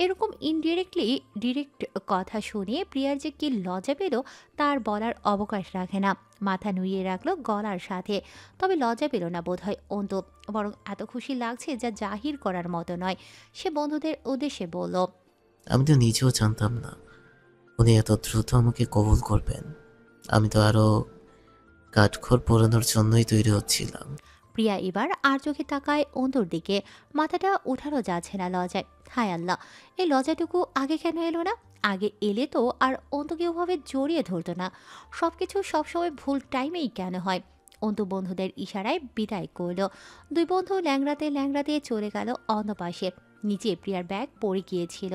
এরকম indirectly direct কথা শুনে প্রিয়ার যে কি লজ্জা পেল তার বলার অবকাশ রাখে না। মাথা নুইয়ে রাখলো গলার সাথে। তবে লজ্জা পেল না বোধহয় অন্তু, বরং এত খুশি লাগছে যা জাহির করার মতো নয়। সে বন্ধুদের উদ্দেশ্যে বলল, আমি তো নিজেও জানতাম না উনি এত দ্রুত আমাকে কবুল করবেন। আমি তো আরো কাঠখড় পোড়ানোর জন্যই তৈরি হচ্ছিলাম। প্রিয়া এবার আর চোখে তাকায় অন্তুর দিকে। মাথাটা উঠানো যাচ্ছে না লজ্জায়। হায় আল্লাহ, এই লজ্জাটুকু আগে কেন এলো না? আগে এলে তো আর অন্তুকে ওভাবে জড়িয়ে ধরতো না। সবকিছু সবসময় ভুল টাইমেই কেন হয়? অন্তু বন্ধুদের ইশারায় বিদায় করল। দুই বন্ধু ল্যাংড়াতে ল্যাংড়াতে চলে গেল অন্য পাশে। নিচে প্রিয়ার ব্যাগ পড়ে গিয়েছিল।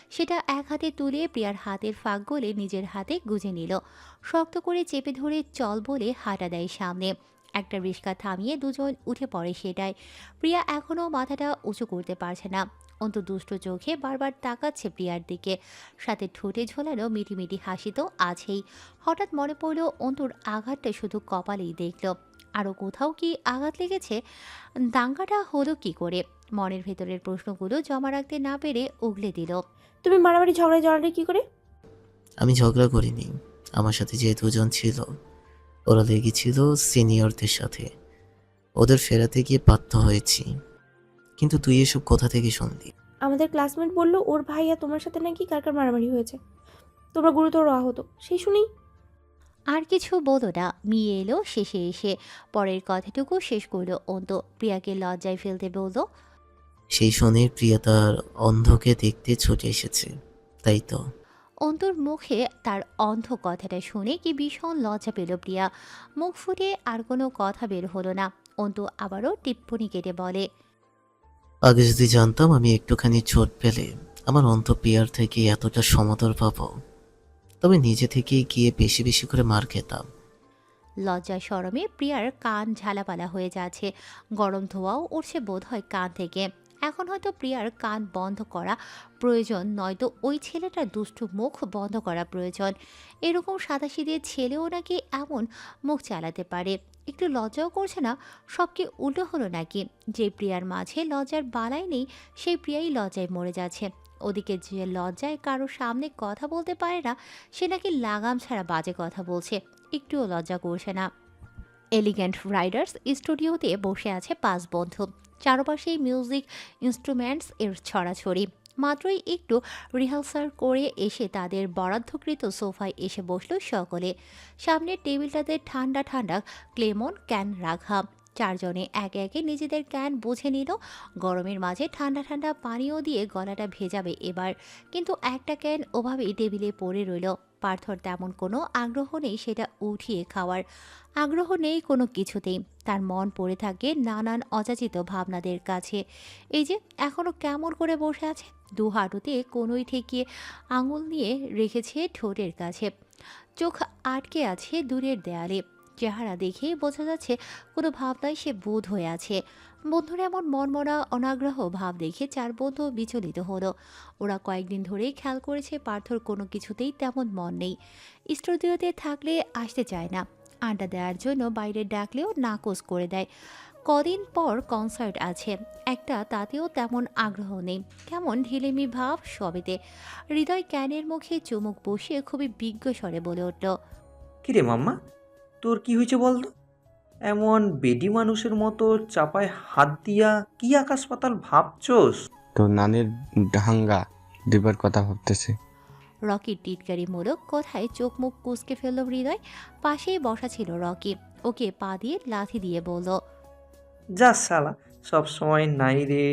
সেটা এক হাতে তুলে প্রিয়ার হাতের ফাঁক গলে নিজের হাতে গুজে নিল। শক্ত করে চেপে ধরে চল বলে হাঁটা দেয় সামনে। একটা রিক্সা থামিয়ে দুজন উঠে পড়ে সেটায়। প্রিয়া এখনও মাথাটা উঁচু করতে পারছে না। অন্তু দুষ্ট চোখে বারবার তাকাচ্ছে প্রিয়ার দিকে। সাথে ঠোঁটে ঝোলানো মিটি মিটি হাসি তো আছেই। হঠাৎ মনে পড়ল অন্তুর আঘাতটা শুধু কপালেই দেখল। আরও কোথাও কি আঘাত লেগেছে? দাঙ্গাটা হলো কি করে? মনের ভেতরের প্রশ্নগুলো জমা রাখতে না পেরে উগলে দিল। তুমি মারামারি ঝগড়ায় জড়ালে কি করে? আমি ঝগড়া করিনি। আমার সাথে যে দুজন ছিল ওরা লেগেছিল সিনিয়রদের সাথে। ওদের ফেরাতে গিয়ে বাধ্য হয়েছি। কিন্তু তুই এসব কোথা থেকে শুনলি? আমাদের ক্লাসমেট বলল ওর ভাইয়া তোমার সাথে নাকি কার কার মারামারি হয়েছে, তোমরা গুরুতর আহত, সেই শুনেই। আর কিছু বলো না, মিয়ে এলো শেষে এসে। পরের কথাটুকু শেষ করলো অন্ত। প্রিয়াকে লজ্জায় ফেলতে বলল, সেই শুনে প্রিয়া তার অন্ধকে দেখতে ছুটে এসেছে, তাই তো? অন্তর মুখে তার অন্ধ কথাটা শুনে কি ভীষণ লজ্জা পেল প্রিয়া। মুখ ফুটে আর কোনো কথা বের হলো না। অন্তু আবারও টিপ্পনি কেটে বলে, আগে যদি জানতাম আমি একটুখানি চোট পেলে আমার অন্তঃপ্রিয়ার থেকে এতটা সমাদর পাবো, তবে নিজে থেকেই গিয়ে বেশি বেশি করে মার খেতাম। লজ্জা শরমে প্রিয়ার কান ঝালাপালা হয়ে যাচ্ছে। গরম ধোঁয়াও উঠছে বোধহয় কান থেকে। এখন হয়তো প্রিয়ার কান বন্ধ করা প্রয়োজন, নয়তো ওই ছেলেটার দুষ্টু মুখ বন্ধ করা প্রয়োজন। এরকম সাদাসিধে ছেলেও নাকি এমন মুখ চালাতে পারে। একটু লজ্জাও করছে না? সব কি উল্টো হলো নাকি? যে প্রিয়ার মাঝে লজ্জার বালাই নেই সেই প্রিয়াই লজ্জায় মরে যাচ্ছে। ওদিকে যে লজ্জায় কারো সামনে কথা বলতে পারে না সে নাকি লাগাম ছাড়া বাজে কথা বলছে। একটুও লজ্জা করছে না। এলিগ্যান্ট রাইডার্স স্টুডিওতে বসে আছে পাঁচ বন্ধু। চারপাশেই মিউজিক ইনস্ট্রুমেন্টস এর ছড়াছড়ি। মাত্রই একটু রিহার্সাল করে এসে তাদের বরাদ্দকৃত সোফায় এসে বসলো সকলে। সামনের টেবিলটাতে ঠান্ডা ঠান্ডা ক্লেমন ক্যান রাখা। চারজনে একে একে নিজেদের ক্যান বুঝে নিল। গরমের মাঝে ঠান্ডা ঠান্ডা পানীয় দিয়ে গলাটা ভেজাবে এবার। কিন্তু একটা ক্যান ওভাবেই টেবিলে পড়ে রইল। পার্থর তেমন কোনো আগ্রহ নেই সেটা উঠিয়ে খাওয়ার। আগ্রহ নেই কোনো কিছুতেই। তার মন পড়ে থাকে নানান অযাচিত ভাবনাদের কাছে। এই যে এখনো কেমন করে বসে আছে, দু হাঁটুতে কোনোই ঠেকিয়ে আঙুল নিয়ে রেখেছে ঠোঁটের কাছে। চোখ আটকে আছে দূরের দেয়ালে। চেহারা দেখেই বোঝা যাচ্ছে কোনো ভাবনায় সে বোধ হয়ে আছে। বন্ধুর এমন মনমরা অনাগ্রহ ভাব দেখে চার বন্ধু বিচলিত হলো। ওরা কয়েকদিন ধরেই খেয়াল করেছে পার্থর কোনো কিছুতেই তেমন মন নেই। স্টুডিওতে থাকলে আসতে চায় না। আড্ডা দেওয়ার জন্য বাইরে ডাকলেও নাকচ করে দেয়। কদিন পর কনসার্ট আছে একটা, তাতেও তেমন আগ্রহ নেই। কেমন ঢিলেমি ভাব সবেতে। হৃদয় ক্যানের মুখে চুমুক বসিয়ে খুবই বিজ্ঞ স্বরে বলে উঠল, কিরে মাম্মা, তোর কি হয়েছে বলতো? এমন বেডি মানুষের মতো চাপায় হাত দিয়া কি আকাশ পাতাল ভাবছস? তো নানির ডাঙ্গা দিবার কথা ভাবতেছি। রকির টিটকারিমূলক কথায় চোখ মুখ কুঁচকে ফেলল হৃদয়। পাশেই বসা ছিল রকি। ওকে পা দিয়ে লাথি দিয়ে বলল, যা শালা, সব সময় নাই রে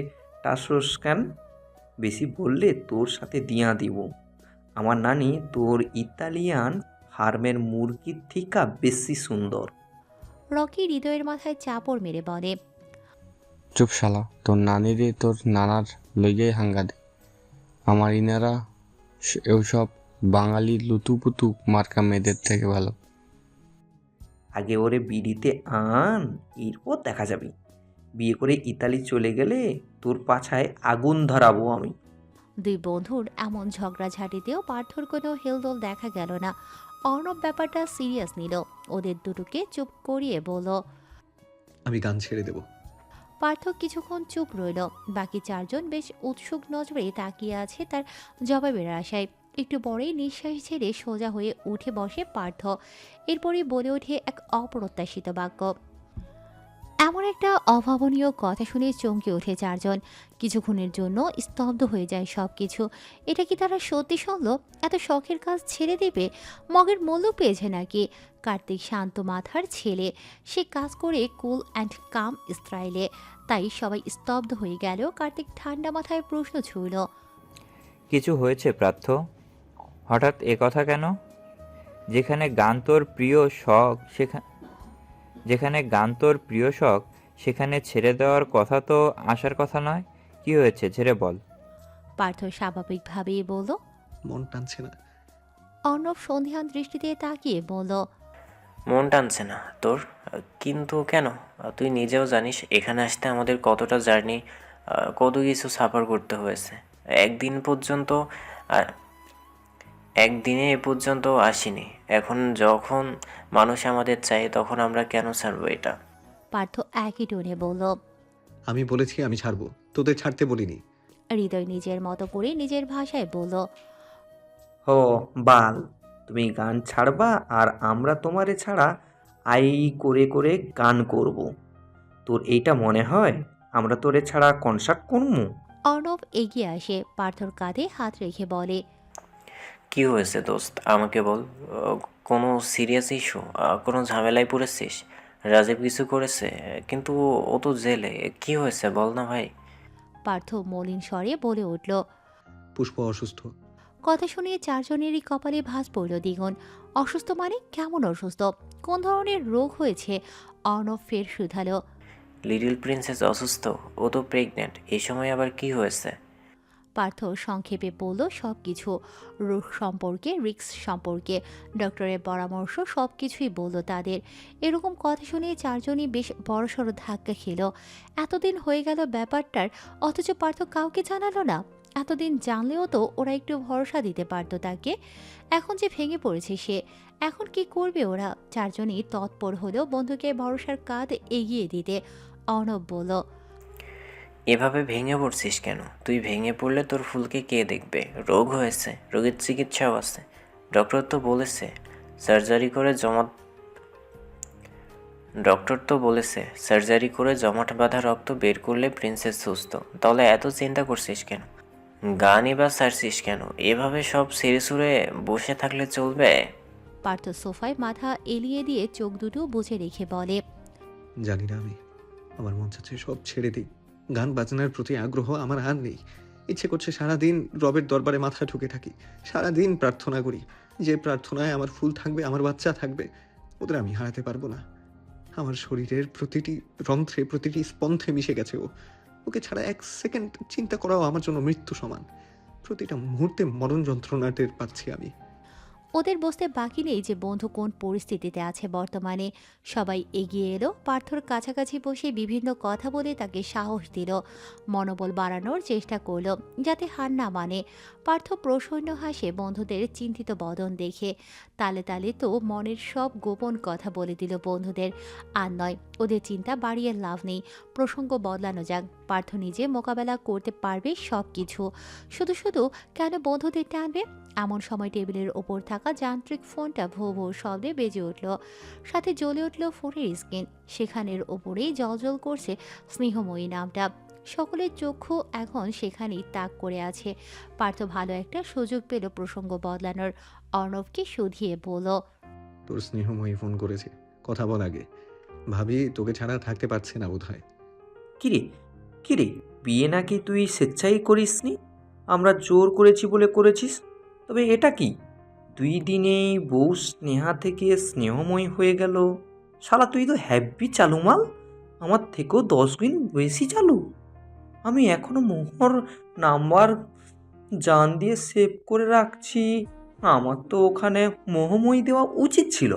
টাসোস কেন? বেশি বললে তোর সাথে দিয়া দিব। আমার নানি তোর ইতালিয়ান ফার্মের মুরগির থিকা বেশি সুন্দর। রকি হৃদয়ের মাথায় চাপড় মেরে বলে, চুপ শালা, তোর নানিরে তোর নানার লইয়াই হাঙ্গা দে। আমার ইনারা ওসব বাঙালি লুতুপুতু মার্কা মেয়েদের থেকে ভালো। আগে ওরে বিড়িতে আন, এরপর দেখা যাবে। বিয়ে করে ইতালি চলে গেলে তোর পাছায় আগুন ধরাবো আমি। দুই বন্ধুর এমন ঝগড়াঝাটিতেও পার্থর কোনো হেলদোল দেখা গেল না। অর্ণব ব্যাপারটা সিরিয়াস নিল। ওদের দুটোকে চুপ করিয়ে বলল, আমি গান ছেড়ে দেব। পার্থ কিছুক্ষণ চুপ রইল। বাকি চারজন বেশ উৎসুক নজরে তাকিয়ে আছে তার জবাবের আশায়। একটু পরেই নিঃশ্বাস ছেড়ে সোজা হয়ে উঠে বসে পার্থ। এরপরই বলে ওঠে এক অপ্রত্যাশিত বাক্য। এমন একটা অভাবনীয় কথা শুনে চমকে ওঠে চারজন। কিছুক্ষণের জন্য স্তব্ধ হয়ে যায় সবকিছু। এটা কি তারা সত্যি শুনল? এত শখের কাজ ছেড়ে দেবে? মগের মূল্য পেয়েছে নাকি? কার্তিক শান্ত মাথার ছেলে, সে কাজ করে কুল অ্যান্ড কাম স্টাইলে। তাই সবাই স্তব্ধ হয়ে গেল। কার্তিক ঠান্ডা মাথায় প্রশ্ন ছুঁড়ল। কিছু হয়েছে প্রার্থ? হঠাৎ এ কথা কেন? যেখানে গান তোর প্রিয় শখ সেখানে ছেড়ে দেওয়ার কথা তো আসার কথা নয়। কি হয়েছে ছেড়ে বল। পার্থ স্বাভাবিকভাবেই বলল। মন টানছে না। অর্ণব সন্ধিহান দৃষ্টিতে তাকিয়ে বলল। মন টানছে না তোর? কিন্তু কেন? তুই নিজেও জানিস এখানে আসতে আমাদের কতটা জার্নি, কত কিছু সাফার করতে হয়েছে। একদিনে এ পর্যন্ত আসিনি। এখন যখন মানুষ আমাদের চাই তখন আমরা কেন ছাড়বো এটা? পার্থ একই টোনে বলল। আমি বলেছি আমি ছাড়বো, তোদের ছাড়তে বলিনি। হৃদয় নিজের মতো করে নিজের ভাষায় বলল। ও বাল, তুমি গান ছাড়বা আর আমরা তোমারে ছাড়া আই করে করে গান করব। তোর এইটা মনে হয় আমরা তোরে ছাড়া কনসার্ট করবো? অর্ণব এগিয়ে আসে পার্থর কাঁধে হাত রেখে বলে। কি হয়েছে দোস্ত, আমাকে বল। কোনো সিরিয়াস ইস্যু, কোনো ঝামেলায় পড়েছিস? রাজীব কিছু করেছে? কিন্তু ও তো জেলে। কি হয়েছে বল না ভাই। পার্থ মলিন স্বরে বলে উঠল। পুষ্প অসুস্থ। কথা শুনিয়ে চারজনেরই কপালে ভাঁজ পড়ল দ্বিগুণ। অসুস্থ মানে কেমন অসুস্থ? কোন ধরনের রোগ হয়েছে? অর্ণব ফের শুধালো। লিটল প্রিন্সেস অসুস্থ, ও তো প্রেগনেন্ট। এই সময় আবার কি হয়েছে? পার্থ সংক্ষেপে বলল সব কিছু। রোগ সম্পর্কে, রিস্ক সম্পর্কে, ডক্টরের পরামর্শ, সব কিছুই বলল তাদের। এরকম কথা শুনে চারজনই বেশ বড়সড় ধাক্কা খেল। এতদিন হয়ে গেল ব্যাপারটার, অথচ পার্থ কাউকে জানালো না। এতদিন জানলেও তো ওরা একটু ভরসা দিতে পারত তাকে। এখন যে ভেঙে পড়েছে সে, এখন কি করবে ওরা? চারজনই তৎপর হলেও বন্ধুকে ভরসার কাঁধ এগিয়ে দিতে। অর্ণব বলল। এভাবে ভেঙে পড়ছিস কেন? তুই ভেঙে পড়লে তোর ফুলকে কে দেখবে? রোগ হয়েছে, রোগের চিকিৎসাও আছে। ডক্টর তো বলেছে সার্জারি করে জমাট বাঁধা রক্ত বের করলে প্রিন্সেস সুস্থ। তাহলে এত চিন্তা করছিস কেন? গানই বা ছাড়ছিস কেন? এভাবে সব ছেড়ে ছুড়ে বসে থাকলে চলবে? পার্থ সোফায় মাথা এলিয়ে দিয়ে চোখ দুটো বুজে রেখে বলে। জানি না, আমার মন চাচ্ছে সব ছেড়ে দিই। গান বাজনার প্রতি আগ্রহ আমার আর নেই। ইচ্ছে করছে সারাদিন রবের দরবারে মাথা ঠুকে থাকি, সারাদিন প্রার্থনা করি যে প্রার্থনায় আমার ফুল থাকবে, আমার বাচ্চা থাকবে। ওদের আমি হারাতে পারবো না। আমার শরীরের প্রতিটি রন্ধ্রে, প্রতিটি স্পন্ধে মিশে গেছে ও। ওকে ছাড়া এক সেকেন্ড চিন্তা করাও আমার জন্য মৃত্যু সমান। প্রতিটা মুহূর্তে মরণ যন্ত্রণা টের পাচ্ছি আমি। ওদের বুঝতে বাকি নেই যে বন্ধু কোন পরিস্থিতিতে আছে বর্তমানে। সবাই এগিয়ে এলো, পার্থর কাছাকাছি বসে বিভিন্ন কথা বলে তাকে সাহস দিল, মনোবল বাড়ানোর চেষ্টা করলো যাতে হার না মানে। পার্থ প্রসন্ন হাসে বন্ধুদের চিন্তিত বদন দেখে। তালে তালে তো মনের সব গোপন কথা বলে দিল বন্ধুদের। আর নয়, ওদের চিন্তা বাড়িয়ে লাভ নেই। প্রসঙ্গ বদলানো যাক। পার্থ নিজে মোকাবেলা করতে পারবে সব কিছু। শুধু শুধু কেন বন্ধুদের টানবে? এমন সময় টেবিলের ওপর থাকা যান্ত্রিক ফোনটা ভো ভো শব্দে বেজে উঠল। সাথে জ্বলে উঠল ফোনের স্ক্রিন। সেখানের ওপরেই জলজল করছে স্নেহময়ী নামটা। সকলের চক্ষু এখন সেখানেই তাক করে আছে। পার্থ ভালো একটা সুযোগ পেল প্রসঙ্গ বদলানোর। অর্ণবকে শুধিয়ে বলল। তোর স্নেহময়ী ফোন করেছে, কথা বল আগে। ভাবি তোকে ছাড়া থাকতে পারছে না বোধহয়। কিরে কিরে, বিয়ে নাকি তুই স্বেচ্ছাই করিসনি? আমরা জোর করেছি বলে করেছিস? তবে এটা কি 2 দিনেই বউ স্নেহা থেকে স্নেহময়ী হয়ে গেল? শালা তুই তো হ্যাপি চালু মাল, আমার থেকেও 10 গুণ বেশি চালু। আমি এখনো মোহর নাম্বার জান দিয়ে সেভ করে রাখছি। আমার তো ওখানে মোহময়ী দেওয়া উচিত ছিল।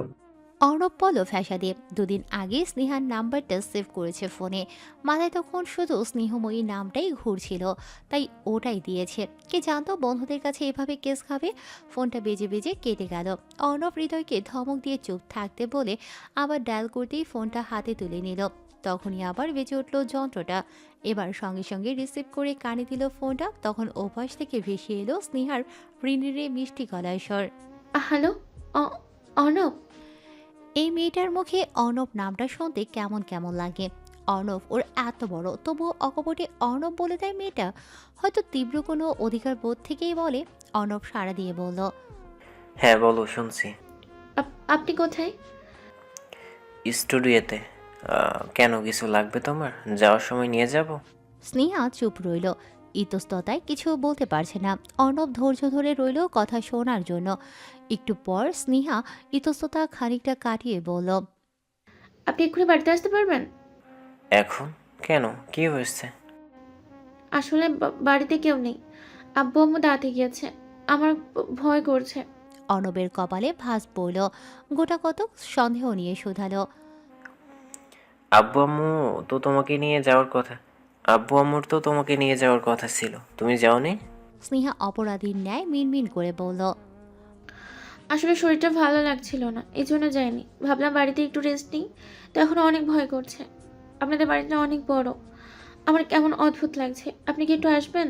অর্ণব বলল ফ্যাসাদে। 2 দিন আগে স্নেহার নাম্বারটা সেভ করেছে ফোনে। মাথায় তখন শুধু স্নেহময়ী নামটাই ঘুরছিল, তাই ওটাই দিয়েছে। কে জানতো বন্ধুদের কাছে এভাবে কেস খাবে। ফোনটা বেজে বেজে কেটে গেল। অর্ণব হৃদয়কে ধমক দিয়ে চুপ থাকতে বলে আবার ডায়াল করতেই ফোনটা হাতে তুলে নিল। তখনই আবার বেজে উঠল যন্ত্রটা। এবার সঙ্গে সঙ্গে রিসিভ করে কানে দিল ফোনটা। তখন ওপাশ থেকে ভেসে এলো স্নেহার রিনিরে মিষ্টি গলায় স্বর। হ্যালো, অর্ণব। এই মেয়েটার মুখে অর্ণব নামটা শুনতে কেমন কেমন লাগে। অর্ণব ওর এত বড়, তবুও অকপটে অর্ণব বলে দেয় মেয়েটা। হয়তো তীব্র কোনো অধিকার বোধ থেকেই বলে। অর্ণব সাড়া দিয়ে বলল, হ্যাঁ বলো, শুনছি। আপনি কোথায়? স্টুডিওতে। কেন, কিছু লাগবে তোমার? যাওয়ার সময় নিয়ে যাব। স্নেহা চুপ রইল, ইতস্ততায় কিছু বলতে পারছে না। অর্ণব ধৈর্য ধরে রইল কথা শোনার জন্য। একটু পর স্নেহা ইতস্ততা খানিকটা কাটিয়ে বলল, আপনি এক্ষুনি বাড়িতে আসতে পারবেন? এখন? কেন, কি হয়েছে? আসলে বাড়িতে কেউ নেই। আব্বু আম্মু দাঁড়াতে গিয়েছে। আমার ভয় করছে। অর্ণবের কপালে ভাঁজ পড়ল। গোটা কতক সন্দেহ নিয়ে শুধালো, আব্বু আম্মু তো তোমাকে নিয়ে যাওয়ার কথা। আব্বু আম্মুর তো তোমাকে নিয়ে যাওয়ার কথা ছিল, তুমি যাওনি? স্নেহা অপরাধীর ন্যায় মিনমিন করে বলল, আসলে শরীরটা ভালো লাগছিল না, এই জন্য যাইনি। ভাবলাম বাড়িতে একটু রেস্ট নিই। তো এখন অনেক ভয় করছে। আপনাদের বাড়িটা অনেক বড়। আমার কেমন অদ্ভুত লাগছে। আপনি কি একটু আসবেন?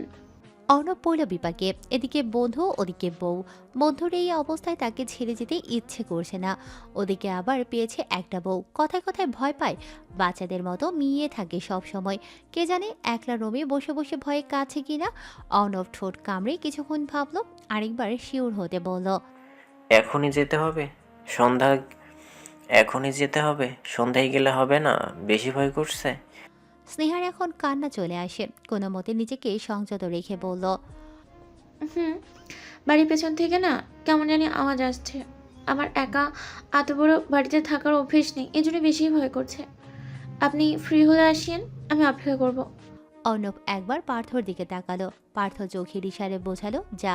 অর্ণব পড়ল বিপাকে। এদিকে বন্ধু, ওদিকে বউ। বন্ধুর এই অবস্থায় তাকে ছেড়ে যেতে ইচ্ছে করছে না। ওদিকে আবার পেয়েছে একটা বউ, কথায় কথায় ভয় পায়। বাচ্চাদের মতো মিয়ে থাকে সব সময়। কে জানে একলা রুমে বসে বসে ভয়ে কাছে কিনা। অর্ণব ঠোঁট কামড়ে কিছুক্ষণ ভাবলো, আরেকবার শিওর হতে বলল, এখনই যেতে হবে? সন্ধ্যা এখনই যেতে হবে? সন্ধ্যায় গেলে হবে না? বেশি ভয় করছে? স্নেহার এখন কান্না চলে আসে। কোনো মতে নিজেকে সংযত রেখে বলল, হুম, বাড়ির পেছন থেকে না কেমন জানি আওয়াজ আসছে। আমার একা এত বড় বাড়িতে থাকার অভ্যেস নেই, এই জন্য বেশি ভয় করছে। আপনি ফ্রি হলে আসেন, আমি অপেক্ষা করব। অর্ণব একবার পার্থর দিকে তাকালো। পার্থ চোখের ইশারে বোঝালো, যা,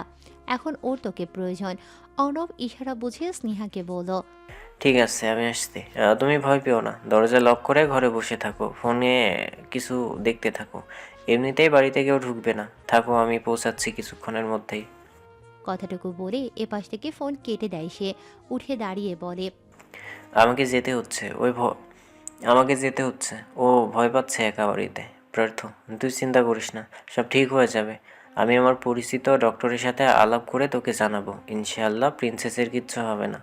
এখন ওর তোকে প্রয়োজন। অর্ণব ইশারা বুঝে স্নেহাকে বলল, ঠিক আছে, আমি আসছি। তুমি ভয় পেও না, দরজা লক করে ঘরে বসে থাকো, ফোনে কিছু দেখতে থাকো। এমনিতেই বাড়িতে কেউ ঢুকবে না। থাকো, আমি পৌঁছাচ্ছি কিছুক্ষণের মধ্যেই। কথাটুকু বলে এপাশ থেকে ফোন কেটে দেয় সে। উঠে দাঁড়িয়ে বলে, আমাকে যেতে হচ্ছে, আমাকে যেতে হচ্ছে। ও ভয় পাচ্ছে একা বাড়িতে। পার্থ, তুই চিন্তা করিস না, সব ঠিক হয়ে যাবে। আমি আমার পরিচিত ডক্টরের সাথে আলাপ করে তোকে জানাবো। ইনশাআল্লাহ প্রিন্সেসের কিচ্ছু হবে না।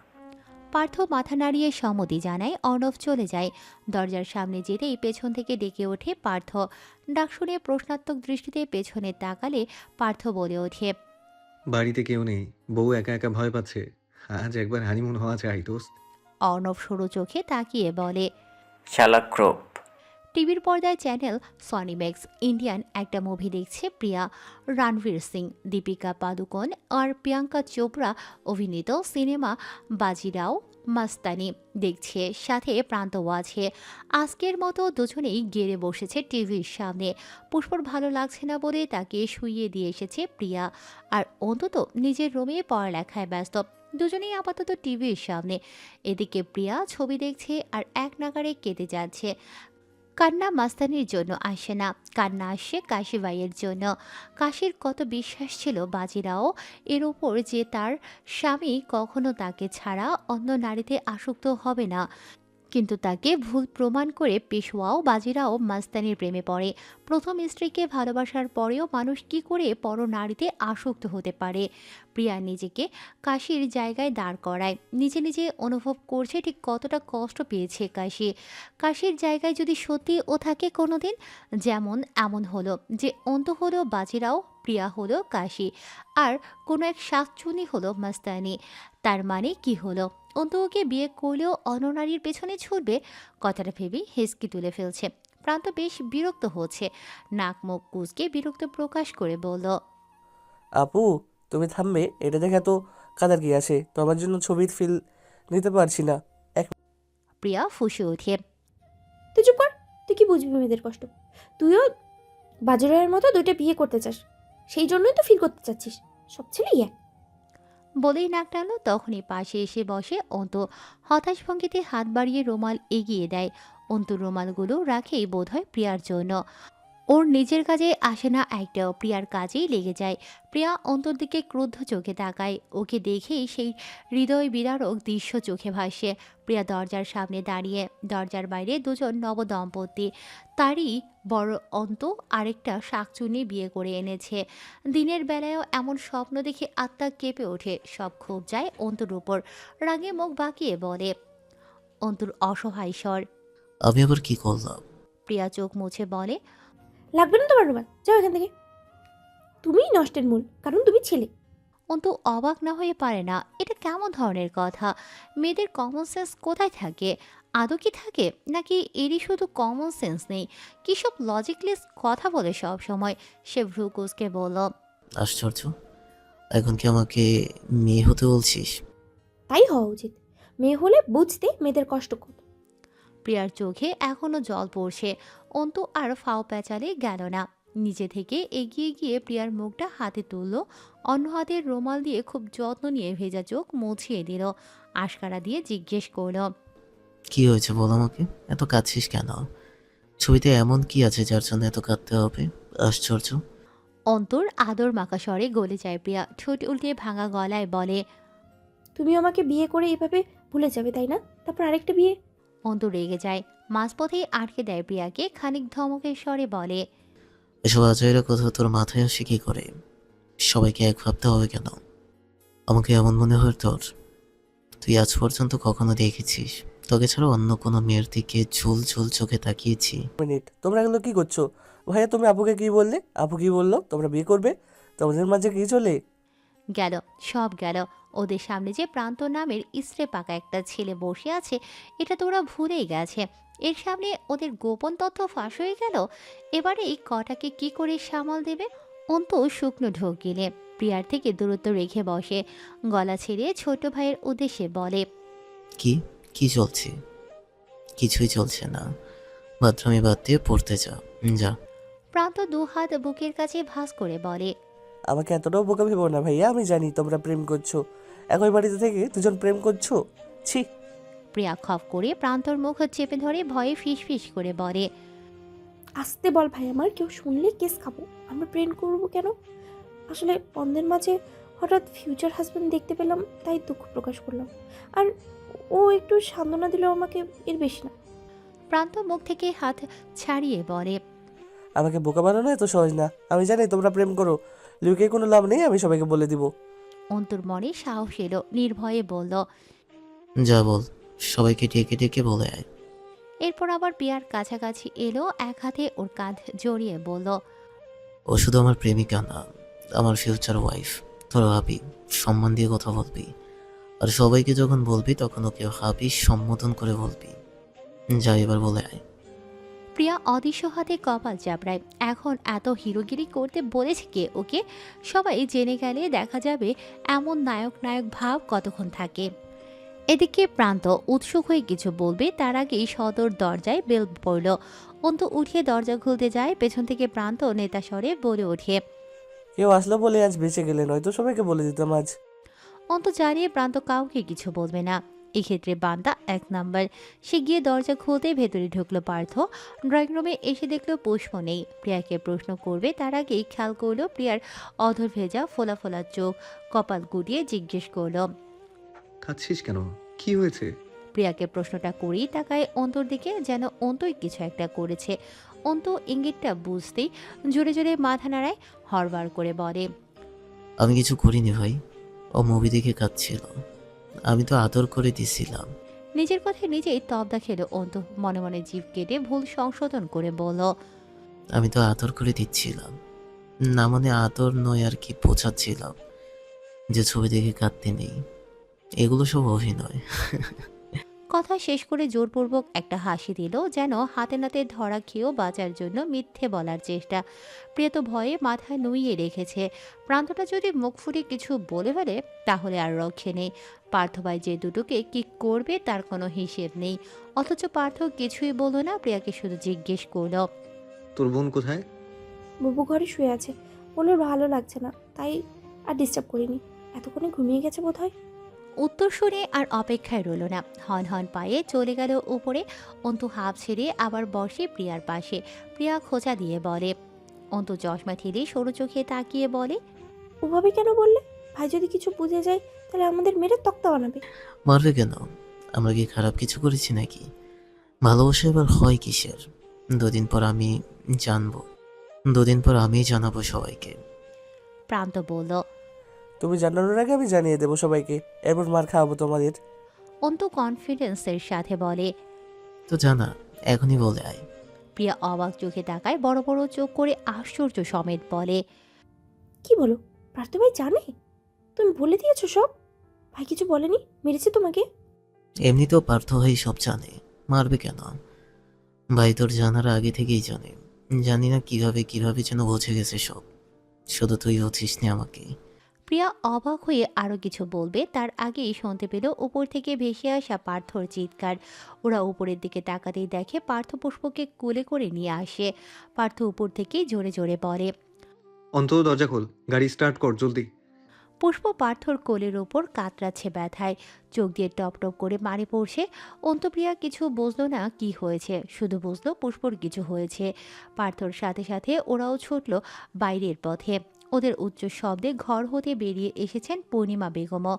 পার্থ মাথা নাড়িয়ে সম্মতি জানায়। অর্ণব চলে যায়। দরজার সামনে যেতেই পেছন থেকে ডেকে ওঠে পার্থ। ডাক শুনে প্রশ্নাত্মক দৃষ্টিতে পেছনে তাকালে পার্থ বলে ওঠে, বাড়িতে কেউ নেই, বউ একা একা ভয় পাচ্ছে। আজ একবার হানিমুন হওয়া চাই দোস্ত। অর্ণব সরু চোখে তাকিয়ে বলে। শালাক্রোপ। টিভির পর্দায় চ্যানেল সনিম্যাক্স ইন্ডিয়ান একটা মুভি দেখছে প্রিয়া। রণবীর সিং, দীপিকা পাদুকোন আর প্রিয়াঙ্কা চোপড়া অভিনীত সিনেমা বাজিরাও মাস্তানি দেখছে, সাথে প্রান্তও আছে। আজকের মতো দুজনেই গেড়ে বসেছে টিভির সামনে। পুষ্পর ভালো লাগছে না বলে তাকে শুইয়ে দিয়ে এসেছে প্রিয়া। আর অন্তত নিজের রুমে পড়ালেখায় ব্যস্ত। দুজনেই আপাতত টিভির সামনে। এদিকে প্রিয়া ছবি দেখছে আর এক নাগাড়ে কেটে যাচ্ছে। কান্না মাস্তানির জন্য আসে না, কান্না আসে কাশি ভাইয়ের জন্য। কাশির কত বিশ্বাস ছিল বাজিরাও এর উপর যে তার স্বামী কখনো তাকে ছাড়া অন্য নারীতে আসক্ত হবে না। কিন্তু তাকে ভুল প্রমাণ করে পেশোয়াও বাজিরাও মাস্তানির প্রেমে পড়ে। প্রথম স্ত্রীকে ভালোবাসার পরেও মানুষ কি করে পর নারীতে আসক্ত হতে পারে। প্রিয়া নিজেকে কাশির জায়গায় দাঁড় করায়। নিজে নিজে অনুভব করছে ঠিক কতটা কষ্ট পেয়েছে কাশি। কাশির জায়গায় যদি সত্যি ও থাকে কোনোদিন, যেমন এমন হলো যে অন্ত হলো বাজিরাও, প্রিয়া হলো কাশি, আর কোনো এক শাকচুনি হলো মাস্তানি। তার মানে কি হলো? অন্তু ওকে বিয়ে করলেও অন্য নারীর পেছনে ছুটবে। কথাটা ভেবেই হেসকি তুলে ফেলছে। প্রান্ত বেশ বিরক্ত হচ্ছে। নাক মুখ কুচকে বিরক্ত প্রকাশ করে বলল, আপু, তুমি থামবে? এটা দেখে তো কাদার কি আছে? তোমার জন্য ছবির ফিল নিতে পারছি না। প্রিয়া ফুঁসে ওঠে। তুই চুপ কর। তুই কি বুঝবি মেয়েদের কষ্ট? তুইও বাজুরায়ের মতো দুইটা বিয়ে করতে চাস, সেই জন্যই তো ফিল করতে চাচ্ছিস। সব ছেলেই এক। বলেই নাক টানলো। তখনই পাশে এসে বসে অন্তু। হতাশ ভঙ্গিতে হাত বাড়িয়ে রুমাল এগিয়ে দেয়। অন্তু রুমালগুলো রাখেই বোধহয় প্রিয়ার জন্য। ওর নিজের কাজে আসে না একটাও, প্রিয়ার কাজেই লেগে যায়। প্রিয়া অন্তর দিকে ক্রুদ্ধ চোখে তাকায়, ওকে দেখেই সেই হৃদয় বিদারক দৃশ্য চোখে ভাসে। প্রিয়া দরজার সামনে দাঁড়িয়ে, দরজার বাইরে দুজন নবদম্পতি, তারই বড় অন্ত আরেকটা শাকচুনি বিয়ে করে এনেছে। দিনের বেলায়ও এমন স্বপ্ন দেখে আত্মা কেঁপে ওঠে, সব ক্ষোভ যায় অন্তুর উপর। রাগে মুখ বাঁকিয়ে বলে অন্তুর অসহায় স্বর। আমি আবার কি করলাম? প্রিয়া চোখ মুছে বলে, লাগবে না তোমার রুমাল, যাও এখান থেকে। তুমিই নষ্টের মূল, কারণ তুমি ছেলে। অন্তু অবাক না হয়ে পারে না, এটা কেমন ধরনের কথা? মেয়েদের কমন সেন্স কোথায় থাকে? আদৌ কি থাকে, নাকি এরই শুধু কমন সেন্স নেই? কী সব লজিকলেস কথা বলে সব সময়। সে ভ্রু কুঁচকে বলল, আশ্চর্য, এখন কি আমাকে মেয়ে হতে বলছিস? তাই হওয়া উচিত। মেয়ে হলে বুঝতে মেয়েদের কষ্ট কত। প্রিয়ার চোখে এখনো জল পড়ছে। অন্তু আর ফাও প্যাচালে গেল না, নিজে থেকে এগিয়ে গিয়ে প্রিয়ার মুখটা হাতে তুলল, অন্য হাতের রুমাল দিয়ে খুব যত্ন নিয়ে ভেজা চোখ মুছিয়ে দিল। আশকারা দিয়ে জিজ্ঞেস করল, কি হয়েছে বল আমাকে, এত কাঁদছিস কেন? ছবিতে এমন কি আছে যার জন্য এত কাঁদতে হবে? আশ্চর্য। অন্তর আদর মাখা স্বরে গলে যায় প্রিয়া, ঠোঁট উল্টে ভাঙা গলায় বলে, তুমি আমাকে বিয়ে করে এভাবে ভুলে যাবে, তাই না? তারপর আরেকটা বিয়ে। অন্তু রেগে যায়, মাঝপথেই আটকে দেয় প্রিয়াকে, খানিক ধমকের স্বরে বলে, এসব আজয়েরা কথা তোর মাথায় আসে কি করে? সবাইকে এক ভাবতে হবে কেন? আমাকে এমন মনে হয় তোর? তুই আজ পর্যন্ত কখনো দেখেছিস তোকে ছাড়া অন্য কোনো মেয়ের দিকে ঝুল ঝুল চোখে তাকিয়েছি? মিনিট, তোমরা এগুলো কি করছো? ভাইয়া তুমি আপুকে কি বললে? আপু কি বললো তোমরা বিয়ে করবে? তোমাদের মাঝে কি চলে? গেল, সব গেল। ওদের সামনে যে প্রান্ত নামের ইস্ত্রে পাকা একটা ছেলে বসে আছে, এটা তো ওরা ভুলেই গেছে। এর সামনে ওদের গোপন তথ্য ফাঁস হয়ে গেল। এবারে এই কটাকে কি করে সামাল দেবে? অন্তু শুকনো ঢোক গিলে প্রিয়ার থেকে দূরত্ব রেখে বসে, গলা ছেড়ে ছোট ভাইয়ের উদ্দেশ্যে বলে, কি কি চলছে? কিছুই চলছে না। বাথরুমে বাদ দিয়ে পড়তে যা, যা। প্রান্ত দু হাত বুকের কাছে ভাঁজ করে বলে, আমাকে এতটাও বোকা ভেবো না ভাইয়া, আমি জানি তোমরা প্রেম করছো, একই বাড়িতে থেকে দুজন প্রেম করছো। ছি। প্রিয়া খপ করে প্রান্তর মুখ চেপে ধরে ভয়ে ফিস ফিস করে বলে, আসতে বল ভাই, আমার কেউ শুনলে কেস খাবো। আমরা প্রেম করবো কেন? আসলে বন্ধের মাঝে হঠাৎ ফিউচার হাজবেন্ড দেখতে পেলাম, তাই দুঃখ প্রকাশ করলাম। আর ও একটু সান্ত্বনা দিল আমাকে, এর বেশি না। প্রান্ত মুখ থেকে হাত ছাড়িয়ে বলে, আমাকে বোকা বানানো এত সহজ না। আমি জানি তোমরা প্রেম করো, লুকিয়ে কোনো লাভ নেই, আমি সবাইকে বলে দিব। অন্তুর মনে সাহস এলো, নির্ভয়ে বলল, যা বল, সবাইকে ডেকে ডেকে বলে আয়। এরপর আবার প্রিয়ার কাছাকাছি এলো, এক হাতে ওর কাঁধ জড়িয়ে বলল, ও শুধু আমার প্রেমিকা না, আমার ফিউচার ওয়াইফ। তোর হাবি, সম্মান দিয়ে কথা বলবি। আর সবাইকে যখন বলবি তখন ওকে হাবি সম্বোধন করে বলবি। যা এবার বলে আয়। প্রিয়া অদৃশ্য হাতে কপাল চাপড়ায়, এখন এত হিরোগিরি করতে বলেছে কে ওকে? সবাই জেনে গেলে দেখা যাবে এমন নায়ক নায়ক ভাব কতক্ষণ থাকে। এদিকে প্রান্ত উৎসুক হয়ে কিছু বলবে, তার আগেই সদর দরজায় বেল পড়ল। অন্তু উঠিয়ে দরজা খুলতে যায়, পেছন থেকে প্রান্ত নেতা স্বরে বলে ওঠে, কেউ আসলো বলে আজ বেঁচে গেলে, নয়তো সবাইকে বলে দিতাম আজ। অন্তু জানিয়ে প্রান্ত কাউকে কিছু বলবে না, এক্ষেত্রে বান্দা এক নাম্বার। সে গিয়ে দরজা খুলতে ভেতরে ঢুকলো পার্থ। ড্রয়িং রুমে এসে দেখলো পুষ্প নেই। প্রিয়াকে প্রশ্ন করবে তার আগেই খেয়াল করলো প্রিয়ার অধর ভেজা ফোলা ফোলা চোখ, কপাল গুটিয়ে জিজ্ঞেস করলো, খাচ্ছিস কেন? কি হয়েছে? প্রিয়াকে প্রশ্নটা করেই তাকায় অন্তর দিকে, যেন অন্তই কিছু একটা করেছে। অন্তু ইঙ্গিতটা বুঝতেই জোরে জোরে মাথা নাড়ায়, হরবার করে বলে, আমি কিছু করিনি ভাই, ও মুভি দেখে কাঁদছিল, আমি তো আদর করে দিছিলাম। নিজের কথায় নিজেই তবদা খেলো অন্তু, মনে মনে জিভ কেটে ভুল সংশোধন করে বলল, আমি তো আদর করে দিচ্ছিলাম না, মানে আদর নয় আর কি, বোঝাচ্ছিলাম যে ছবি দেখে কাঁদতে নেই, এগুলো সব অভিনয়। কথা শেষ করে জোরপূর্বক একটা হাসি দিল, যেন হাতে নাতে ধরা খেয়েও বাঁচার জন্য মিথ্যে বলার চেষ্টা। প্রিয়া তো ভয়ে মাথায় নুইয়ে রেখেছে, প্রান্তটা যদি মুখ ফুটে কিছু বলে ফেলে তাহলে আর রক্ষে নেই। পার্থভাই যে দুটোকে কি করবে তার কোনো হিসেব নেই। অথচ পার্থ কিছুই বলল না, প্রিয়াকে শুধু জিজ্ঞেস করল, তোর বোন কোথায়? বুবু ঘরে শুয়ে আছে, বলে ভালো লাগছে না, তাই আর ডিস্টার্ব করিনি। এতক্ষণে ঘুমিয়ে গেছে বোধ হয়। উত্তর শুনে আর অপেক্ষায় রইল না, হন হন পায়ে চলে গেল উপরে। অন্তু হাঁপ ছেড়ে আবার বসে প্রিয়ার পাশে। প্রিয়া খোঁচা দিয়ে বলে। অন্তু চশমা ঠেলে সরু চোখে তাকিয়ে বলে, ওভাবে কেন বললে? ভাই যদি কিছু বুঝে যায় তাহলে আমাদের মেরে তক্তা বানাবে। মারবে কেন? আমরা কি খারাপ কিছু করেছি নাকি? ভালোবাসা এবার হয় কিসের? দুদিন পর আমি জানবো। দুদিন পর আমি জানাবো সবাইকে। প্রান্ত বলল। তুমি জানানোর আগে আমি জানিয়ে দেবো সবাইকে, এরপর মার খাওয়াবো তোমাদের। অন্তু কনফিডেন্সের সাথে বলে। তো জানা, এখনই বলে আয়। প্রিয়া অবাক চোখে তাকায়, বড় বড় চোখ করে আশ্চর্য সমেত বলে, কি বলো? পার্থ ভাই জানে? তুমি বলে দিয়েছো সব? ভাই কিছু বলেনি? মেরেছে তোমাকে? এমনিতেও পার্থ ভাই সব জানে, মারবে কেন? ভাই তোর জানার আগে থেকেই জানে। জানি না কিভাবে কিভাবে যেন বুঝে গেছে সব। শুধু তুই হচ্ছিস না আমাকে। প্রিয়া অবাক হয়ে আরো কিছু বলবে তার আগেই শুনতে পেল উপর থেকে ভেসে আসা পার্থর চিৎকার। ওরা উপরের দিকে তাকাতেই দেখে পার্থ পুষ্পকে কোলে করে নিয়ে আসে। পার্থ উপর থেকে জোরে জোরে বলে। অন্তত দরজা খোল, গাড়ি স্টার্ট কর জলদি। পুষ্প পার্থর কোলের ওপর কাতরাচ্ছে ব্যথায়, চোখ দিয়ে টপ টপ করে মারি পড়ছে। অন্তপ্রিয়া কিছু বুঝলো না কি হয়েছে, শুধু বুঝলো পুষ্পর কিছু হয়েছে। পার্থর সাথে সাথে ওরাও ছুটল বাইরের পথে। ওদের উচ্চ শব্দে ঘর হতে বেরিয়ে এসেছেন পূর্ণিমা বেগমও।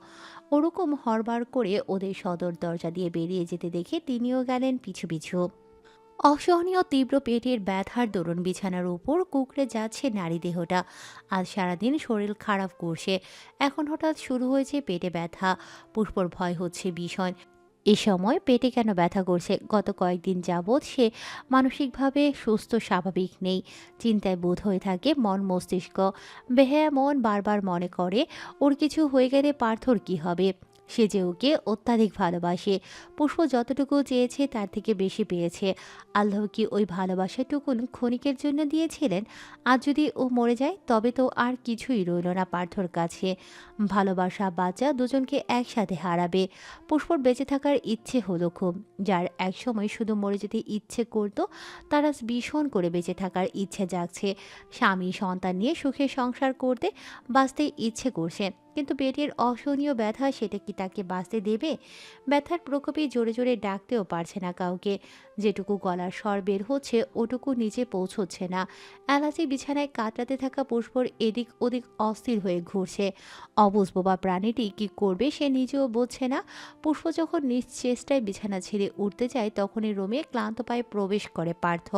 ওরকম হড়বার করে ওদের সদর দরজা দিয়ে বেরিয়ে যেতে দেখে তিনিও গেলেন পিছু পিছু। অসহনীয় তীব্র পেটের ব্যথার দরুন বিছানার উপর কুঁকড়ে যাচ্ছে নারী দেহটা। আজ সারাদিন শরীর খারাপ করছে, এখন হঠাৎ শুরু হয়েছে পেটে ব্যথা। পুষ্পর ভয় হচ্ছে ভীষণ। এ সময় পেটে কেন ব্যথা করছে? গত কয়েকদিন যাবৎ সে মানসিকভাবে সুস্থ স্বাভাবিক নেই। চিন্তায় বোধ হয়ে থাকে মন মস্তিষ্ক। বেহায়া মন বারবার মনে করে ওর কিছু হয়ে গেলে পার্থর কি হবে। সে যে ওকে অত্যাধিক ভালোবাসে। পুষ্প যতটুকু চেয়েছে তার থেকে বেশি পেয়েছে। আল্লাহ কি ওই ভালোবাসাটুকুন ক্ষণিকের জন্য দিয়েছিলেন? আজ যদি ও মরে যায় তবে তো আর কিছুই রইল না পার্থর কাছে। ভালোবাসা বাচ্চা দুজনকে একসাথে হারাবে। পুষ্পর বেঁচে থাকার ইচ্ছে হলো খুব। যার একসময় শুধু মরে যেতে ইচ্ছে করত, তারা ভীষণ করে বেঁচে থাকার ইচ্ছে জাগছে। স্বামী সন্তান নিয়ে সুখে সংসার করতে বাঁচতে ইচ্ছে করছে, কিন্তু পেটের অসহনীয় ব্যথা সেটা কি তাকে বাঁচতে দেবে? ব্যথার প্রকোপে জোরে জোরে ডাকতেও পারছে না কাউকে। যেটুকু গলার স্বর বের হচ্ছে ওটুকু নিচে পৌঁছচ্ছে না। এলাচি বিছানায় কাতরাতে থাকা পুষ্পর এদিক ওদিক অস্থির হয়ে ঘুরছে। অবুঝ বোবা প্রাণীটি কি করবে সে নিজেও বুঝছে না। পুষ্প যখন নিজ চেষ্টায় বিছানা ছেড়ে উঠতে যায় তখনই রুমে ক্লান্ত পায়ে প্রবেশ করে পার্থ।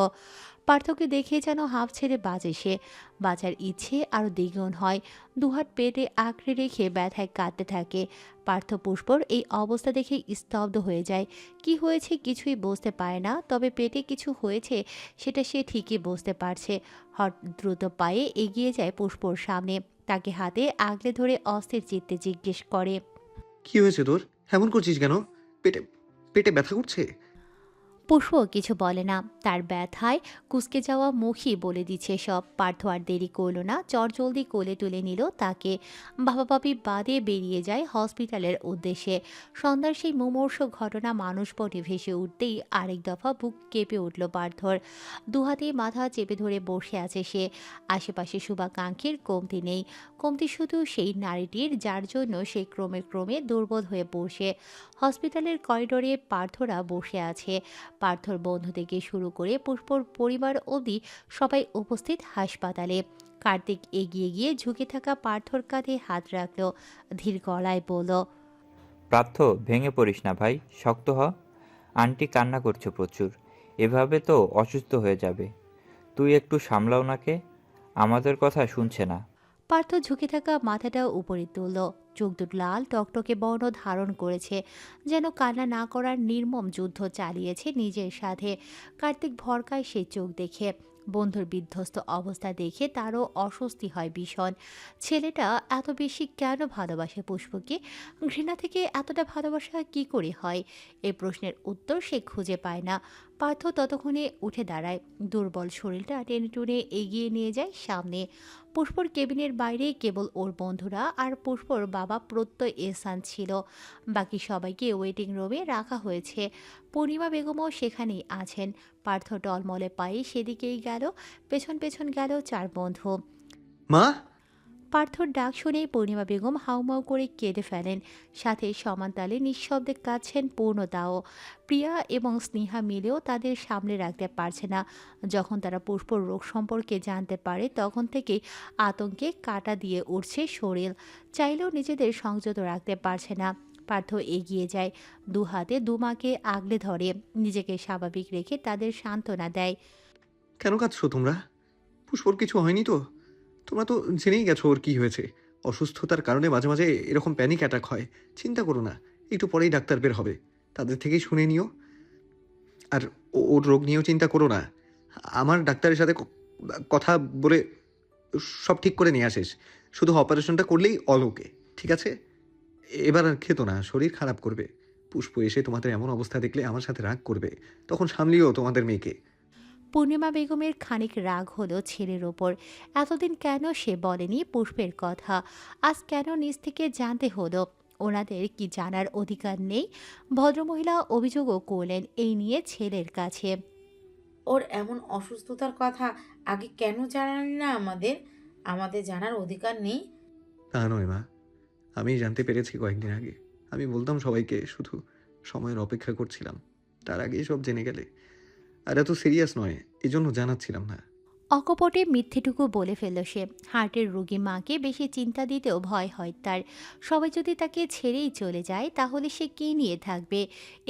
পার্থকে দেখে যেন হাঁপ ছেড়ে বাজে সে। বাঁচার ইচ্ছে আরও দ্বিগুণ হয়। দুহাত পেটে আঁকড়ে রেখে ব্যথায় কাঁদতে থাকে। পার্থ পুষ্পর এই অবস্থা দেখে স্তব্ধ হয়ে যায়। কি হয়েছে কিছুই বুঝতে পারে না, তবে পেটে কিছু হয়েছে সেটা সে ঠিকই বুঝতে পারছে। দ্রুত পায়ে এগিয়ে যায় পুষ্পর সামনে, তাকে হাতে আগলে ধরে অস্থির চিত্তে জিজ্ঞেস করে। কি হয়েছে তোর? এমন করছিস কেন? পেটে পেটে ব্যথা করছে? পুষ্প কিছু বলে না, তার ব্যথায় কুঁচকে যাওয়া মুখই বলে দিচ্ছে সব। পার্থ আর দেরি করল না, চটজলদি কোলে তুলে নিল তাকে। বাবা বাপি বাদে বেরিয়ে যায় হসপিটালের উদ্দেশ্যে। সন্ধ্যার সেই মুমূর্ষ ঘটনা মানুষপটে ভেসে উঠতেই আরেক দফা বুক কেঁপে উঠল পার্থর। দুহাতে মাথা চেপে ধরে বসে আছে সে। আশেপাশে শুভাকাঙ্ক্ষীর কমতি নেই, কমতি শুধু সেই নারীটির যার জন্য সে ক্রমে ক্রমে দুর্বল হয়ে বসে। হসপিটালের করিডোরে পার্থরা বসে আছে। পার্থর বন্ধু থেকে শুরু করে পুষ্পর পরিবার অবধি সবাই উপস্থিত হাসপাতালে। কার্তিক এগিয়ে গিয়ে ঝুঁকে থাকা পার্থর কাঁধে হাত রাখল, ধীর গলায় বলল। প্রার্থ, ভেঙে পড়িস না ভাই, শক্ত হ। আন্টি কান্না করছে প্রচুর, এভাবে তো অসুস্থ হয়ে যাবে। তুই একটু সামলা ওনাকে, আমাদের কথা শুনছে না। পার্থ ঝুঁকে থাকা মাথাটা উপরে তুলল, চোখ দুটো লাল টকটকে বর্ণ ধারণ করেছে, যেন কান্না না করার নির্মম যুদ্ধ চালিয়েছে নিজের সাথে। কার্তিক ভরকায় সে চোখ দেখে। বন্ধুর বিধ্বস্ত অবস্থা দেখে তারও অস্বস্তি হয় ভীষণ। ছেলেটা এত বেশি কেন ভালোবাসে পুষ্পকে? ঘৃণা থেকে এতটা ভালোবাসা কি করে হয়? এই প্রশ্নের উত্তর সে খুঁজে পায় না। পার্থ ততক্ষণে উঠে দাঁড়ায়, দুর্বল শরীরটা টেনে টুনে এগিয়ে নিয়ে যায় সামনে। পুষ্পর কেবিনের বাইরে কেবল ওর বন্ধুরা আর পুষ্পর বাবা প্রত্যয় এহসান ছিল। বাকি সবাইকে ওয়েটিং রুমে রাখা হয়েছে। পূর্ণিমা বেগমও সেখানেই আছেন। পার্থ টলমলে পায়ে সেদিকেই গেল, পেছন পেছন গেল চার বন্ধু। মা! পার্থর ডাক শুনে পূর্ণিমা বেগম হাউমাউ করে কেঁদে ফেলেন, সাথে সমান তালে নিঃশব্দে কাঁদছেন পূর্ণতাও। প্রিয়া এবং স্নেহা মিলেও তাদের সামলে রাখতে পারছে না। যখন তারা পুষ্পর রোগ সম্পর্কে জানতে পারে তখন থেকেই আতঙ্কে কাটা দিয়ে উঠছে শরীর, চাইলেও নিজেদের সংযত রাখতে পারছে না। পার্থ এগিয়ে যায়, দু হাতে দুমাকে আগলে ধরে, নিজেকে স্বাভাবিক রেখে তাদের সান্ত্বনা দেয়। কেন কাঁদছো তোমরা? পুষ্পর কিছু হয়নি তো? তোমরা তো জেনেই গেছো ওর কি হয়েছে। অসুস্থতার কারণে মাঝে মাঝে এরকম প্যানিক অ্যাটাক হয়। চিন্তা করো না, একটু পরেই ডাক্তার বের হবে, তাদের থেকেই শুনে নিও। আর ওর রোগ নিয়েও চিন্তা করো না। আমার ডাক্তারের সাথে কথা বলে সব ঠিক করে নিয়ে আসিস। শুধু অপারেশনটা করলেই অল ওকে, ঠিক আছে? এবার আর খেতো না, শরীর খারাপ করবে। পুষ্প এসে তোমাদের এমন অবস্থা দেখলে আমার সাথে রাগ করবে, তখন সামলিও তোমাদের মেয়েকে। পূর্ণিমা বেগমের খানিক রাগ হলো ছেলের ওপর। এতদিন কেন সে বলেনি পুষ্পের কথা, আজ কেন নিজ থেকে জানতে হলো? ওনাদের কি জানার অধিকার নেই? ভদ্রমহিলা অভিযোগও করলেন এই নিয়ে ছেলের কাছে। ওর এমন অসুস্থতার কথা আগে কেন জানালি না আমাদের? আমাদের জানার অধিকার নেই? তা নয় মা, আমি জানতে পেরেছি কয়েকদিন আগে। আমি বলতাম সবাইকে, শুধু সময়ের অপেক্ষা করছিলাম। তার আগেই সব জেনে গেলে। আর এত সিরিয়াস নয়, এজন্য জানাচ্ছিলাম না। অকপটে মিথ্যেটুকু বলে ফেলল সে। হার্টের রোগী মাকে বেশি চিন্তা দিতেও ভয় হয় তার। সবাই যদি তাকে ছেড়েই চলে যায় তাহলে সে কী নিয়ে থাকবে?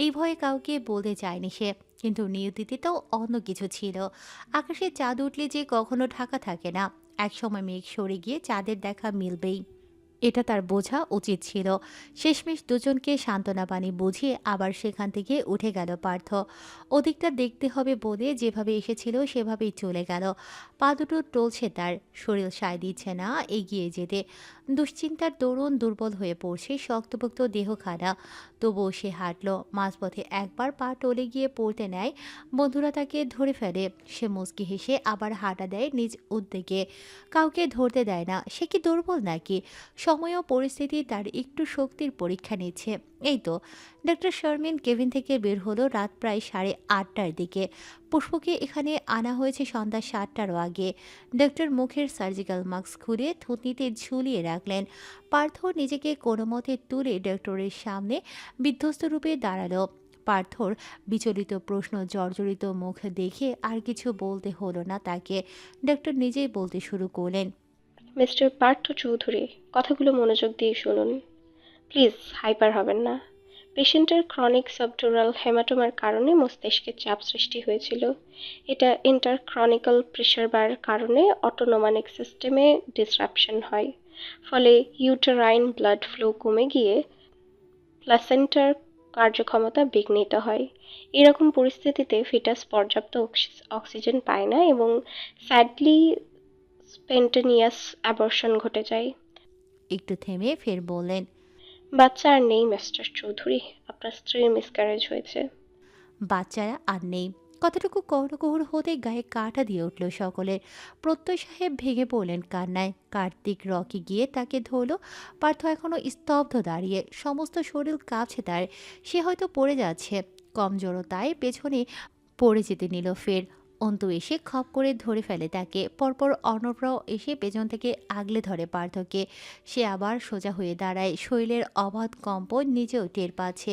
এই ভয়ে কাউকে বলতে চায়নি সে। কিন্তু নিয়তিতে তো অন্য কিছু ছিল। আকাশে চাঁদ উঠলে যে কখনো ঢাকা থাকে না, একসময় মেঘ সরে গিয়ে চাঁদের দেখা মিলবেই। এটা তার বোঝা উচিত ছিল। শেষমেশ দুজনকে সান্ত্বনা বাণী বুঝিয়ে আবার সেখান থেকে উঠে গেল পার্থ। ওদিকটা দেখতে হবে বলে যেভাবে এসেছিল সেভাবেই চলে গেল। পা দুটো টলছে তার, শরীর সায় দিচ্ছে না এগিয়ে যেতে। দুশ্চিন্তার দরুন দুর্বল হয়ে পড়ছে শক্তপোক্ত দেহখানা। তবুও সে হাঁটল। মাঝপথে একবার পা টলে গিয়ে পড়তে নেয়, বন্ধুরা তাকে ধরে ফেলে। সে মুচকি হেসে আবার হাঁটা দেয় নিজ উদ্যোগে। কাউকে ধরতে দেয় না। সে কি দুর্বল নাকি? সময় ও পরিস্থিতি তার একটু শক্তির পরীক্ষা নিচ্ছে। এই তো ডক্টর শারমিন কেবিন থেকে বের হলো রাত প্রায় 8:30টার দিকে। পুষ্পকে এখানে আনা হয়েছে সন্ধ্যা 7টারও আগে। ডক্টর মুখের সার্জিক্যাল মাস্ক খুলে থুতনিতে ঝুলিয়ে রাখলেন। পার্থ নিজেকে কোনো মতে তুলে ডক্টরের সামনে বিধ্বস্ত রূপে দাঁড়ালো। পার্থর বিচলিত প্রশ্ন জর্জরিত মুখ দেখে আর কিছু বলতে হলো না তাকে। ডক্টর নিজেই বলতে শুরু করলেন। মিস্টার পার্থ চৌধুরী, কথাগুলো মনোযোগ দিয়ে শুনুন প্লিজ। হাইপার হবেন না। পেশেন্টের ক্রনিক সাবডুরাল হেমাটোমার কারণে মস্তিষ্কে চাপ সৃষ্টি হয়েছিল। এটা ইন্টারক্রনিক্যাল প্রেশার বাড়ার কারণে অটোনোমিক সিস্টেমে ডিসরাপশন হয়। ফলে ইউটেরাইন ব্লাড ফ্লো কমে গিয়ে প্লাসেন্টার কার্যক্ষমতা বিঘ্নিত হয়। এরকম পরিস্থিতিতে ফিটাস পর্যাপ্ত অক্সিজেন পায় না এবং স্যাডলি স্পেন্টেনিয়াস অ্যাবর্শন ঘটে যায়। একটু থেমে ফের বললেন। বাচ্চা আর নেই মিস্টার চৌধুরী, আপনার স্ত্রীর মিসক্যারেজ হয়েছে। বাচ্চারা আর নেই। কতটুকু কৌরকৌর হতে গায়ে কাঁটা দিয়ে উঠল সকলের। প্রত্যয় সাহেব ভেঙে পড়লেন কান্নায়। কার্তিক রকি গিয়ে তাকে ধরল। পার্থ এখনো স্তব্ধ দাঁড়িয়ে, সমস্ত শরীর কাঁপছে তার। সে হয়তো পড়ে যাচ্ছে। কমজোরতায় পেছনে পড়ে যেতে নিল ফের। অন্তু এসে খপ করে ধরে ফেলে তাকে। পরপর অর্ণবরাও এসে পেছন থেকে আগলে ধরে পার্থকে। সে আবার সোজা হয়ে দাঁড়ায়। শরীরের অবাধ কম্পন নিজেও টের পাচ্ছে।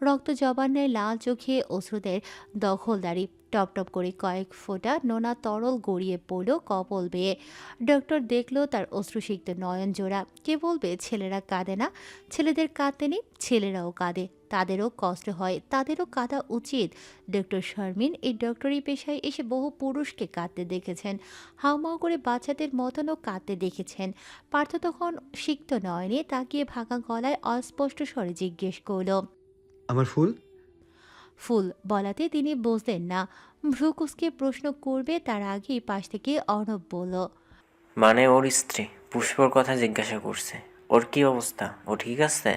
রক্ত জবান্নের লাল চোখে অশ্রুদের দখলদারি। টপ টপ করে কয়েক ফোঁটা নোনা তরল গড়িয়ে পড়ল কপল বেয়ে। ডক্টর দেখল তার অশ্রুসিক্ত নয়ন জোড়া। কে বলবে ছেলেরা কাঁদে না? ছেলেদের কাঁদতে নেই, ছেলেরাও কাঁদে। তাদেরও কষ্ট হয়, তাদেরও কাঁদা উচিত। ডক্টর শারমিন এই ডক্টরি পেশায় এসে বহু পুরুষকে কাঁদতে দেখেছেন। হাউমাউ করে বাচ্চাদের মতনও কাঁদতে দেখেছেন। পার্থ তখন সিক্ত নয়নে তাকিয়ে ভাঙা গলায় অস্পষ্ট স্বরে জিজ্ঞেস করল, আমার ফুল? ফুল বলাতে তিনি বুঝলেন না। ভ্রু কুঁচকে প্রশ্ন করবে তার আগেই পাশ থেকে অর্ণব বলল, মানে ওর স্ত্রী পুষ্পর কথা জিজ্ঞাসা করছে। ওর কি অবস্থা? ও ঠিক আছে?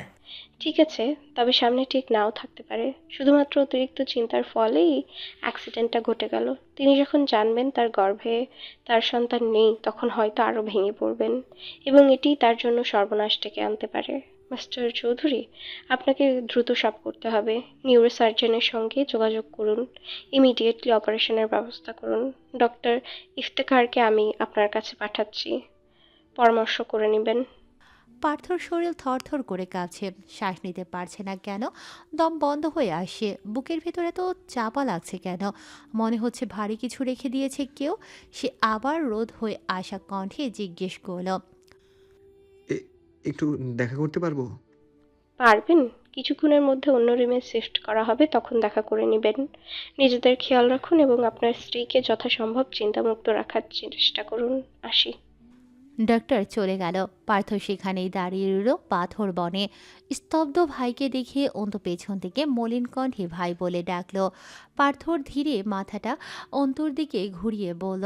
ঠিক আছে, তবে সামনে ঠিক নাও থাকতে পারে। শুধুমাত্র অতিরিক্ত চিন্তার ফলেই অ্যাক্সিডেন্টটা ঘটে গেল। তিনি যখন জানবেন তার গর্ভে তার সন্তান নেই তখন হয়তো আরও ভেঙে পড়বেন এবং এটি তার জন্য সর্বনাশ ডেকে আনতে পারে। মিস্টার চৌধুরী, আপনাকে দ্রুত সব করতে হবে। নিউরোসার্জনের সঙ্গে যোগাযোগ করুন। ইমিডিয়েটলি অপারেশনের ব্যবস্থা করুন। ডক্টর ইফতেখারকে আমি আপনার কাছে পাঠাচ্ছি। পরামর্শ করে নেবেন। পার্থর শরীর থরথর করে কাঁপছে, শ্বাস নিতে পারছে না কেন, দম বন্ধ হয়ে আসে, বুকের ভেতরে তো চাপা লাগছে কেন, মনে হচ্ছে ভারী কিছু রেখে দিয়েছে কেউ। সে আবার রোধ হয়ে আসা কণ্ঠে জিজ্ঞেস করল, একটু দেখা করতে পারবো? পারবেন? কিছুক্ষণের মধ্যে অন্য রুমে শিফট করা হবে, তখন দেখা করে নেবেন। নিজেদের খেয়াল রাখুন এবং আপনার স্ত্রীকে যথাসম্ভব চিন্তামুক্ত রাখার চেষ্টা করুন। আসি। ডাক্তার চলে গেল। পার্থ সেখানেই দাঁড়িয়ে রইল পাথর বনে। স্তব্ধ ভাইকে দেখে অন্তু পেছন থেকে মলিন কণ্ঠে ভাই বলে ডাকলো। পার্থর ধীরে মাথাটা অন্তুর দিকে ঘুরিয়ে বলল,